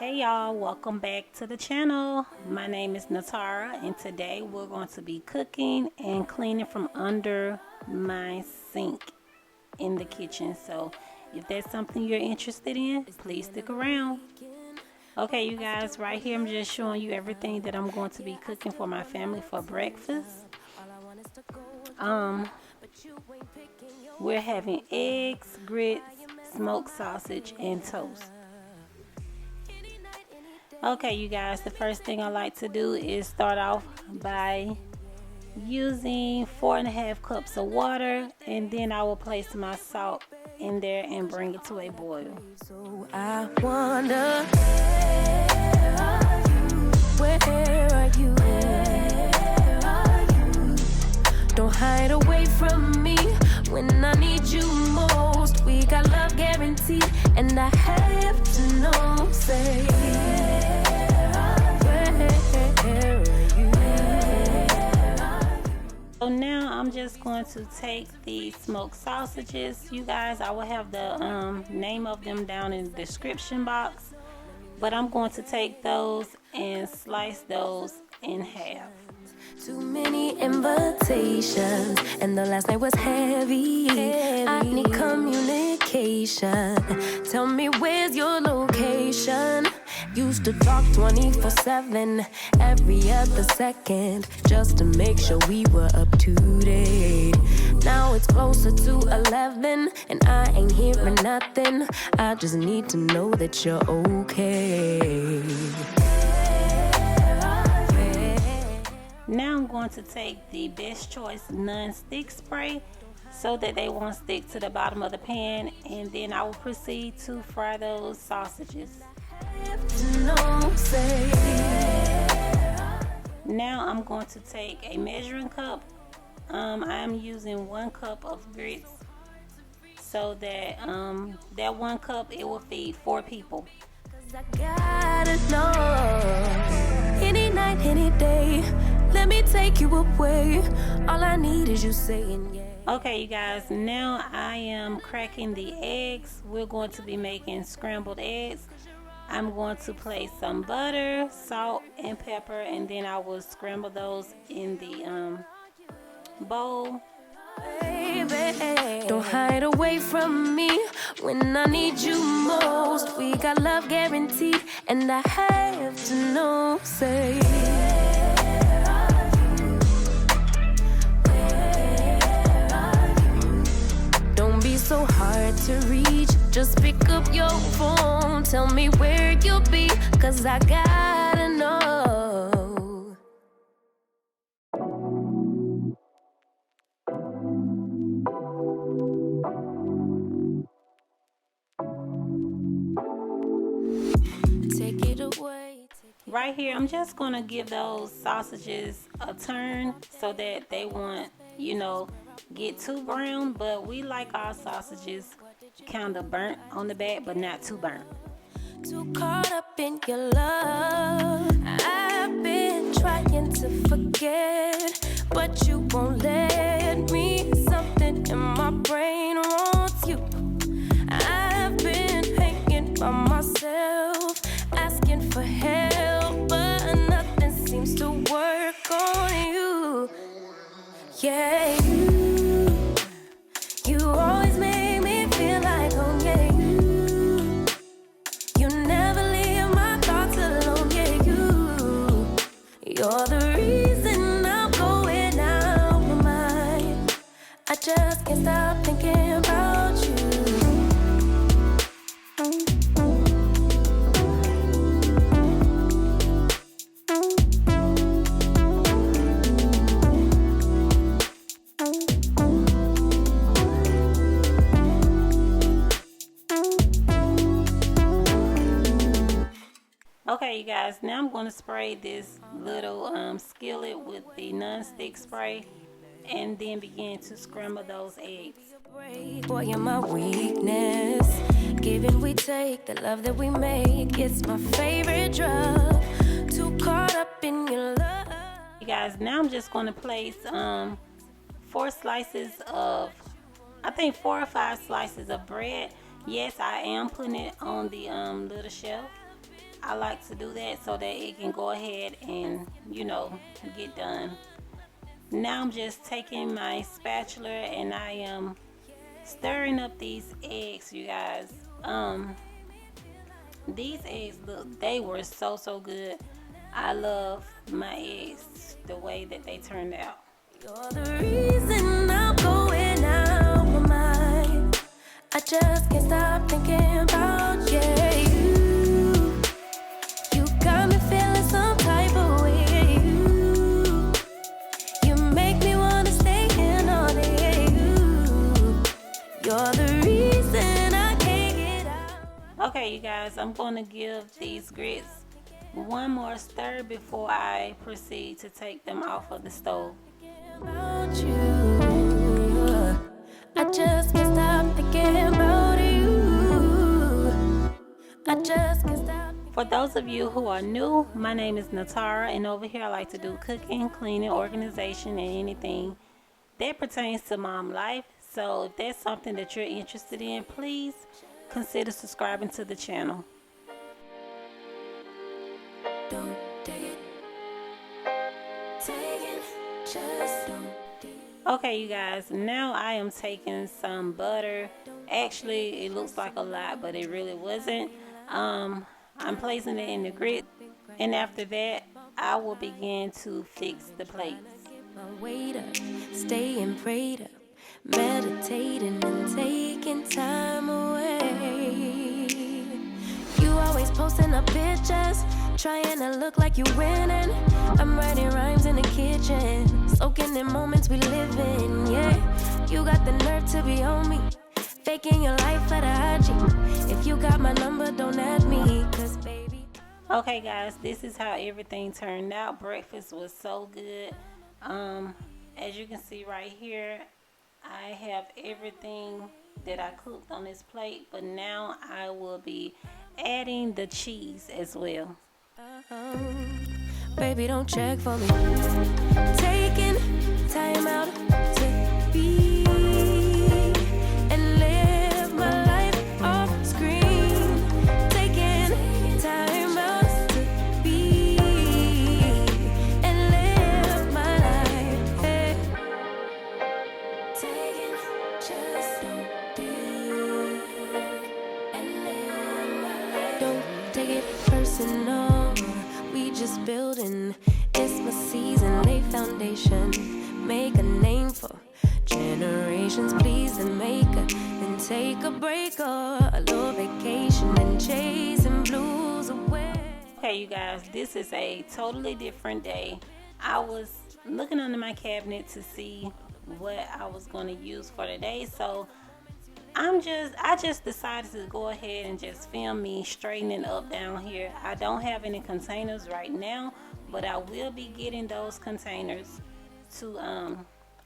Hey y'all, welcome back to the channel. My name is Natara and today we're going to be cooking and cleaning from under my sink in the kitchen. So if that's something you're interested in, please stick around. Okay, you guys, right here I'm just showing you everything that I'm going to be cooking for my family for breakfast. We're having eggs, grits, smoked sausage, and toast. Okay, you guys, the first thing I like to do is start off by using 4.5 cups of water, and then I will place my salt in there and bring it to a boil. So I wonder, where are you? Don't hide away from me when I need you most. We got love guaranteed, and I have to know, say, where are you? So now I'm just going to take the smoked sausages. You guys, I will have the name of them down in the description box, but I'm going to take those and slice those in half. Too many invitations, and the last night was heavy. I need communication. Tell me, where's your location? Used to talk 24/7, every other second, just to make sure we were up to date. Now it's closer to 11, and I ain't hearing nothing. I just need to know that you're okay. Now I'm going to take the Best Choice non-stick spray so that they won't stick to the bottom of the pan, and then I will proceed to fry those sausages. Now I'm going to take a measuring cup. I'm using 1 cup of grits so that that 1 cup, it will feed 4 people. I gotta know, any night, any day, let me take you away. All I need is you saying yeah. Okay, you guys, now I am cracking the eggs. We're going to be making scrambled eggs. I'm going to place some butter, salt, and pepper, and then I will scramble those in the bowl. Don't hide away from me when I need you most. We got love guaranteed, and I have to know, say, don't be so hard to reach. Just pick up your phone, tell me where you'll be, 'cause I gotta know. Take it away. Right here, I'm just going to give those sausages a turn so that they won't, get too brown, but we like our sausages kind of burnt on the back, but not too burnt. Too caught up in your love, I've been trying to forget, but you won't let me. Something in my brain wants you. I've been hanging by myself, asking for help, but nothing seems to work on you. Yeah, you always make me feel like home. Yeah, you never leave my thoughts alone. Yeah, you're the reason I'm going out my mind. I just can't stop thinking about you. Okay, you guys, now I'm going to spray this little skillet with the non-stick spray and then begin to scramble those eggs. Boy, you're my weakness. Giving we take, the love that we make, it's my favorite drug. Too caught up in your love. You guys, now I'm just going to place 4 slices of, I think 4 or 5 slices of bread. Yes, I am putting it on the little shelf. I like to do that so that it can go ahead and, you know, get done. Now I'm just taking my spatula and I am stirring up these eggs, you guys. These eggs, look, they were so good. I love my eggs the way that they turned out. You're the reason I'm going out my mind. I just can't stop thinking about you. You got me feeling some type of way. You make me wanna stay in all day. You're the reason I can't get out. Okay, you guys, I'm going to give these grits one more stir before I proceed to take them off of the stove. About you, I just can't stop thinking about you. I just can't stop. For those of you who are new, my name is Natara, and over here I like to do cooking, cleaning, organization, and anything that pertains to mom life. So if that's something that you're interested in, please consider subscribing to the channel. Don't take it. Take it. Just don't take it. Okay, you guys, now I am taking some butter. Actually, it looks like a lot, but it really wasn't. I'm placing it in the grit, and after that, I will begin to fix the plates. My weight up, staying prayed up, meditating and taking time away. You always posting up pictures, trying to look like you winning. I'm writing rhymes in the kitchen, soaking in moments we live in. Yeah, you got the nerve to be on me, faking your life for the IG. If you got my number, don't add me, cause baby. Okay, guys, this is how everything turned out. Breakfast was so good. As you can see right here, I have everything that I cooked on this plate, but now I will be adding the cheese as well. Baby, don't check for me. Taking time out to be and live my life off screen. Taking time out to be and live my life. Hey. Taking just don't be and live my life. Don't take it personal. We just building. It's my season. Lay foundation. Make a name for generations. Please and make a then take a break or a little vacation and chasing blues away. Okay, you guys, this is a totally different day. I was looking under my cabinet to see what I was going to use for today, so I just decided to go ahead and just film me straightening up down here. I don't have any containers right now, but I will be getting those containers to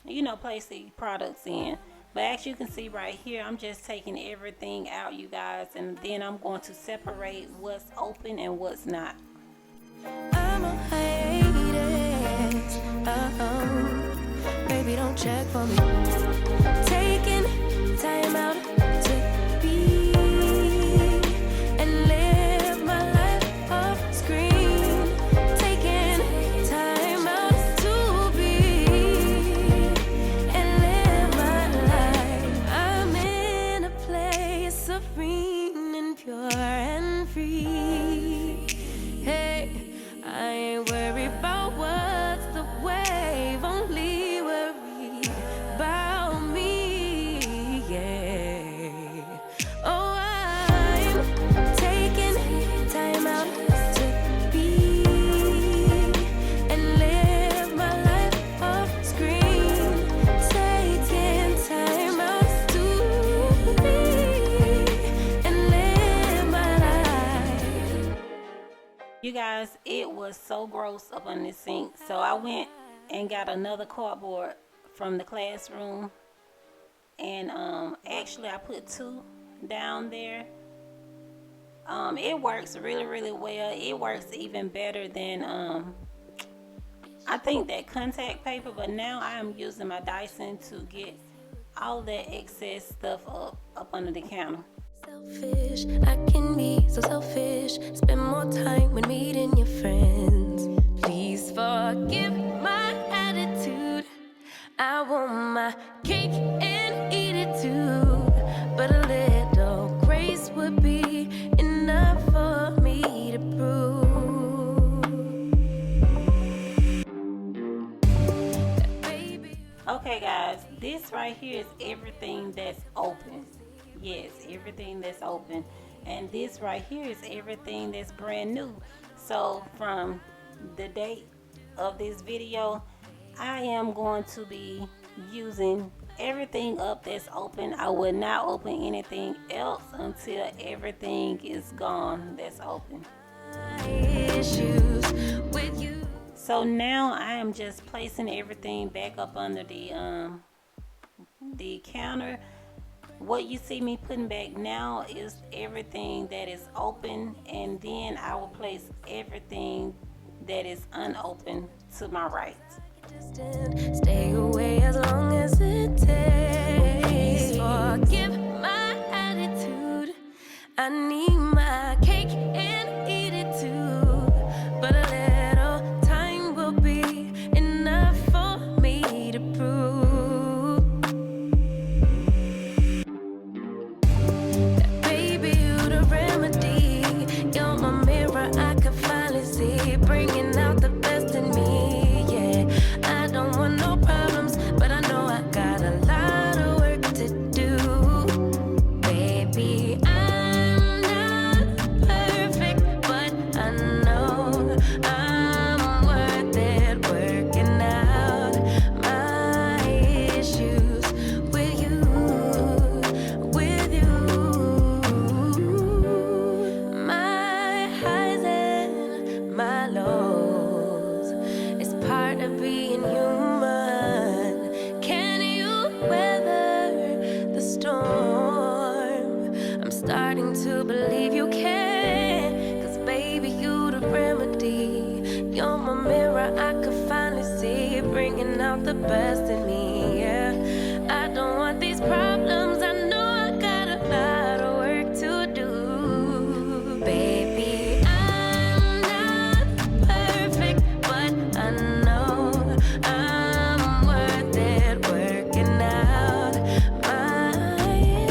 you know, place the products in. But as you can see right here, I'm just taking everything out, you guys, and then I'm going to separate what's open and what's not. I'm a hiatus. Baby, don't check for me. Taking time out to be and live my life off screen. Taking time out to be and live my life. I'm in a place serene and pure and free. Hey, I ain't worried about what's the wave, only worry about me, yeah. Oh, I'm taking time out to be and live my life off screen. Taking time out to be and live my life. You guys, it was so gross up on this sink, so I went and got another cardboard from the classroom, and actually I put 2 down there. It works really well. It works even better than I think that contact paper, but now I am using my Dyson to get all that excess stuff up under the counter. Selfish, I can be so selfish. Spend more time Okay guys, this right here is everything that's open. Yes, everything that's open. And this right here is everything that's brand new. So from the date of this video, I am going to be using everything up that's open. I will not open anything else until everything is gone that's open. So now I am just placing everything back up under the counter. What you see me putting back now is everything that is open, and then I will place everything that is unopened to my right. Stay away as long as it takes. Forgive my attitude. I need my cake and eat it too. But a little time will be enough for me to prove that, baby, you the remedy. You're my mirror, I can finally see, bringing out the best in me. Yeah, I don't want no problems, but I know I got a lot of work to do. Baby, I'm not perfect, but I know I'm worth it, working out my issues with you, with you. My highs and my lows is part of being human. Can you weather the storm? I'm starting to believe you can. 'Cause baby, you the remedy. You're my mirror, I could finally see, bringing out the best in me. Yeah, I don't want these problems. I know I got a lot of work to do. Baby, I'm not perfect, but I know I'm worth it, working out my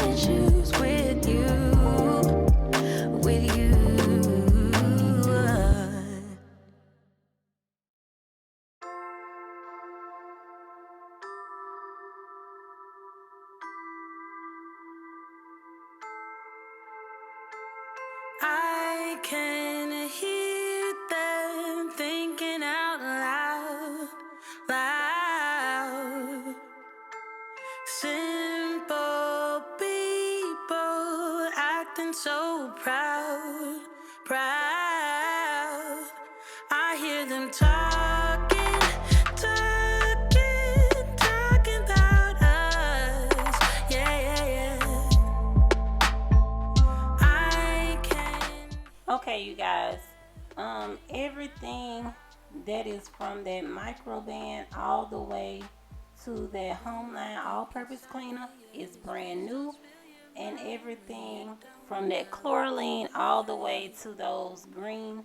issues with you, with you. I can hear them thinking out loud, loud. Simple people acting so proud, proud. I hear them talking, talking, talking about us. Yeah, yeah, yeah. I can. Okay, you guys, everything that is from that micro band all the way to that Homeline all-purpose cleaner is brand new, and everything from that chlorine all the way to those green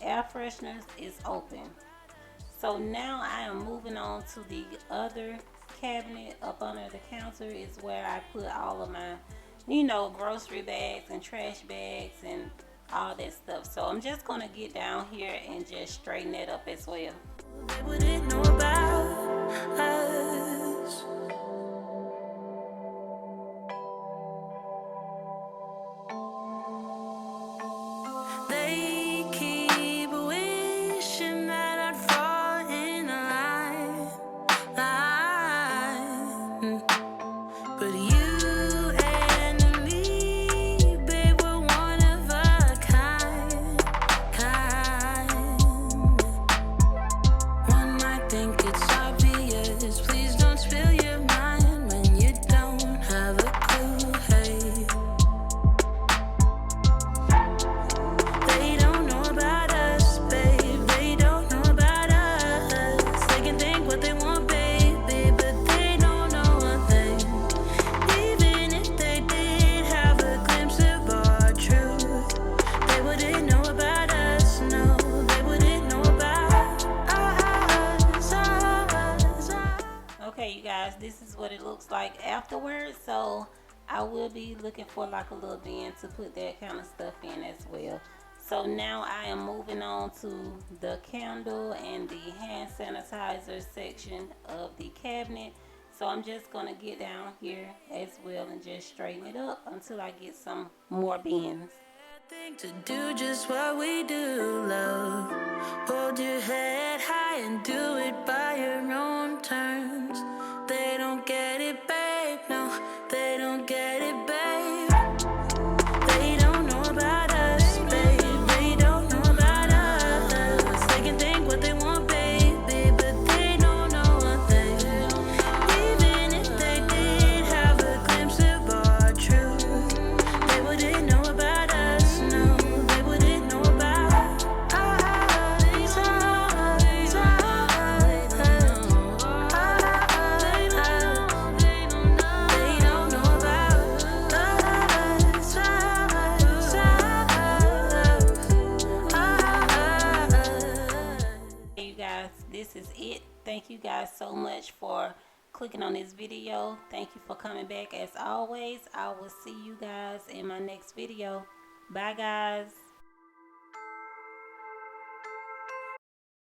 air fresheners is open. So now I am moving on to the other cabinet up under the counter, is where I put all of my, you know, grocery bags and trash bags and all that stuff. So I'm just gonna get down here and just straighten it up as well. They wouldn't know about us. They keep wishing that I'd fall in line. But you and me, babe, we're one of a kind. One might think it's obvious. Please don't spill your mind when you don't have a clue. Hey, they don't know about us, babe. They don't know about us. They can think what they want, baby, but they don't know a thing. Even if they did have a glimpse of our truth, they wouldn't know about us. No, they wouldn't know about us. Okay, you guys, this is what it looks like afterwards. So I will be looking for like a little bin to put that kind of stuff in as well. So now I am moving on to the candle and the hand sanitizer section of the cabinet. So I'm just going to get down here as well and just straighten it up until I get some more bins. To do just what we do, love. Hold your head high and do it by your own terms. They don't get it, babe. No, they don't get it, babe. They don't know about us, babe. They don't know about us. They can think what they want, baby, but they don't know a thing. Even if they did have a glimpse of our truth, they wouldn't know about us. No, they wouldn't know about us. They don't know about Hey you guys, this is it. Thank you guys so much for clicking on this video. Thank you for coming back. As always, I will see you guys in my next video. Bye guys.